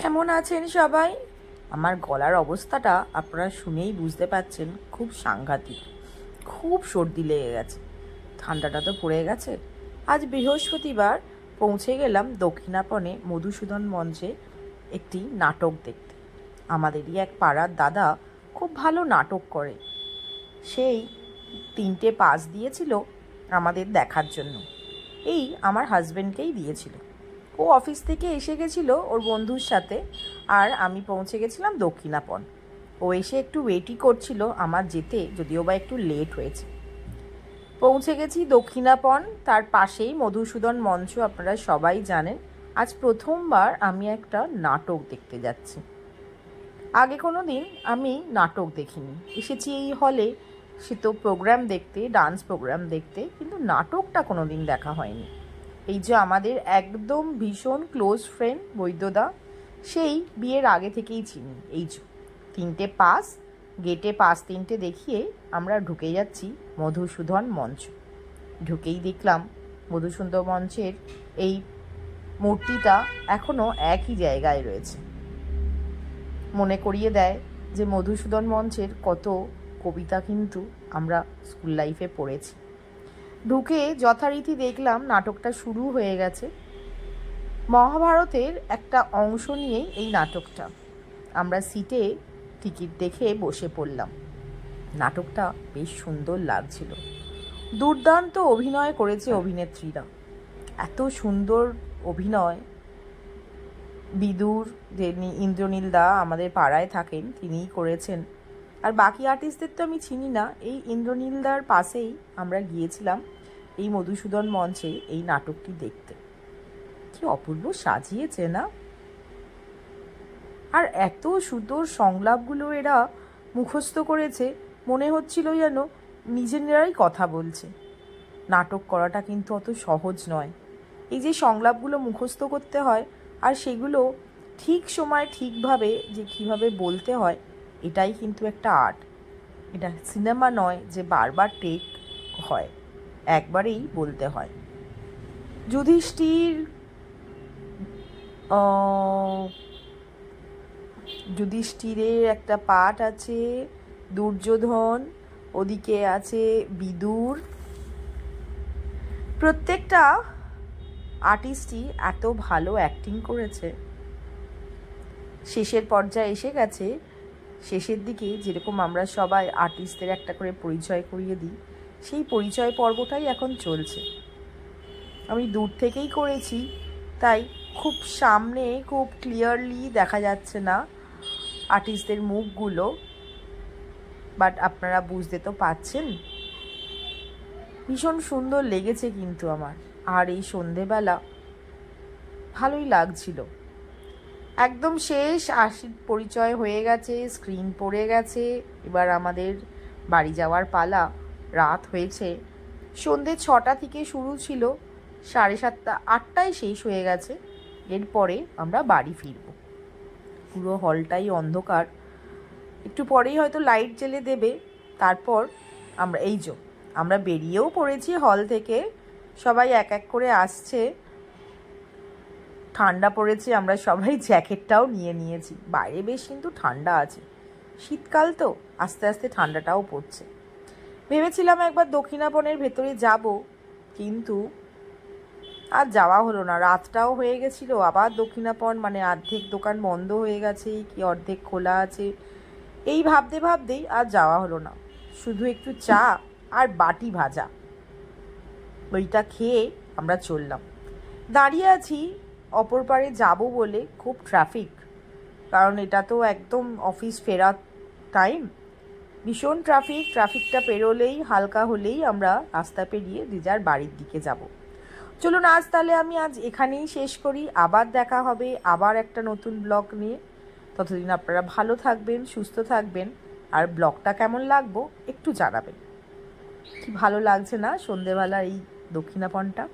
কেমন আছেন সবাই? আমার গলার অবস্থাটা আপনারা শুনেই বুঝতে পারছেন, খুব সাংঘাতিক। খুব সর্দি লেগে গেছে, ঠান্ডাটা তো পড়ে গেছে। আজ বৃহস্পতিবার পৌঁছে গেলাম দক্ষিণাপনে মধুসূদন মঞ্চে একটি নাটক দেখতে। আমাদেরই এক পাড়ার দাদা খুব ভালো নাটক করে, সেই 3টে পাস দিয়েছিল আমাদের দেখার জন্য। এই আমার হাজব্যান্ডকেই দিয়েছিল। ও অফিস থেকে এসে গেছিলো ওর বন্ধুর সাথে, আর আমি পৌঁছে গেছিলাম দক্ষিণাপন। ও এসে একটু ওয়েটই করছিল আমার যেতে, যদিও বা একটু লেট হয়েছে। পৌঁছে গেছি দক্ষিণাপন, তার পাশেই মধুসূদন মঞ্চ, আপনারা সবাই জানেন। আজ প্রথমবার আমি একটা নাটক দেখতে যাচ্ছি। আগে কোনো দিন আমি নাটক দেখিনি। এসেছি এই হলে, সে তো প্রোগ্রাম দেখতে, ডান্স প্রোগ্রাম দেখতে, কিন্তু নাটকটা কোনো দিন দেখা হয়নি। এই যে আমাদের একদম ভীষণ ক্লোজ ফ্রেন্ড বৈদ্যদা, সেই বিয়ের আগে থেকেই চিনি। এই যে 3টে পাস, গেটে পাস 3টে দেখিয়ে আমরা ঢুকে যাচ্ছি মধুসূদন মঞ্চ। ঢুকেই দেখলাম মধুসূদন মঞ্চের এই মূর্তিটা এখনও একই জায়গায় রয়েছে। মনে করিয়ে দেয় যে মধুসূদন মঞ্চের কত কবিতা কিন্তু আমরা স্কুল লাইফে পড়েছি। ঢুকে যথারীতি দেখলাম নাটকটা শুরু হয়ে গেছে। মহাভারতের একটা অংশ নিয়েই এই নাটকটা। আমরা সিটে টিকিট দেখে বসে পড়লাম। নাটকটা বেশ সুন্দর লাগছিল। দুর্দান্ত অভিনয় করেছে অভিনেত্রীরা, এত সুন্দর অভিনয়। বিদুর, যিনি ইন্দ্রনীল দা আমাদের পাড়ায় থাকেন, তিনিই করেছেন। আর বাকি আর্টিস্টদের তো আমি চিনি না। এই ইন্দ্রনীল দার পাশেই আমরা গিয়েছিলাম এই মধুসূদন মঞ্চে এই নাটকটি দেখতে। কি অপূর্ব সাজিয়েছে না? আর এত সুন্দর সংলাপগুলো এরা মুখস্থ করেছে, মনে হচ্ছিল যেন নিজেরাই কথা বলছে। নাটক করাটা কিন্তু অত সহজ নয়। এই যে সংলাপগুলো মুখস্থ করতে হয়, আর সেগুলো ঠিক সময় ঠিকভাবে যে কীভাবে বলতে হয়, এটাই কিন্তু একটা আর্ট। এটা সিনেমা নয় যে বারবার টেক হয়, একবারেই বলতে হয়। যুধিষ্ঠিরের একটা পাঠ আছে, দুর্যোধন, ওদিকে আছে বিদুর। প্রত্যেকটা আর্টিস্টই এত ভালো অ্যাক্টিং করেছে। শেষের পর্যায়ে এসে গেছে, শেষের দিকে যেরকম আমরা সবাই আর্টিস্টদের একটা করে পরিচয় করিয়ে দিই, সেই পরিচয় পর্বটাই এখন চলছে। আমি দূর থেকেই করেছি, তাই খুব সামনে খুব ক্লিয়ারলি দেখা যাচ্ছে না আর্টিস্টদের মুখগুলো, বাট আপনারা বুঝতে তো পারছেন। ভীষণ সুন্দর লেগেছে কিন্তু আমার। আর এই সন্ধেবেলা ভালোই লাগছিল। একদম শেষ পরিচয় হয়ে গেছে, স্ক্রিন পড়ে গেছে, এবার আমাদের বাড়ি যাওয়ার পালা। রাত হয়েছে, সন্ধে 6টা থেকে শুরু ছিল, 7:30 8টায় শেষ হয়ে গেছে। এরপরে আমরা বাড়ি ফিরব। পুরো হলটাই অন্ধকার, একটু পরেই হয়তো লাইট জ্বেলে দেবে। তারপর আমরা বেরিয়েও পড়েছি হল থেকে, সবাই এক এক করে আসছে। ঠান্ডা পড়েছে, আমরা সবাই জ্যাকেটটাও নিয়ে নিয়েছি। বাইরে বেশ কিন্তু ঠান্ডা আছে, শীতকাল তো, আস্তে আস্তে ঠান্ডাটাও পড়ছে। ভেবেছিলাম একবার দক্ষিণাপনের ভেতরে যাব, কিন্তু আর যাওয়া হলো না। রাতটাও হয়ে গেছিলো। আবার দক্ষিণাপন মানে অর্ধেক দোকান বন্ধ হয়ে গেছে কি অর্ধেক খোলা আছে, এই ভাবতে ভাবতেই আর যাওয়া হলো না। শুধু একটু চা আর বাটি ভাজা, ওইটা খেয়ে আমরা চললাম। দাঁড়িয়ে আছি অপর পারে যাব বলে, খুব ট্রাফিক, কারণ এটা তো একদম অফিস ফেরার টাইম। ভীষণ ট্রাফিকটা পেরোলেই, হালকা হলেই আমরা রাস্তা পেরিয়ে যে যার বাড়ির দিকে যাব। চলুন তাহলে আমি আজ এখানেই শেষ করি। আবার দেখা হবে আবার একটা নতুন ব্লগ নিয়ে। ততদিন আপনারা ভালো থাকবেন, সুস্থ থাকবেন। আর ব্লগটা কেমন লাগবো একটু জানাবেন। কি ভালো লাগছে না সন্ধেবেলা এই দক্ষিণাপনটা?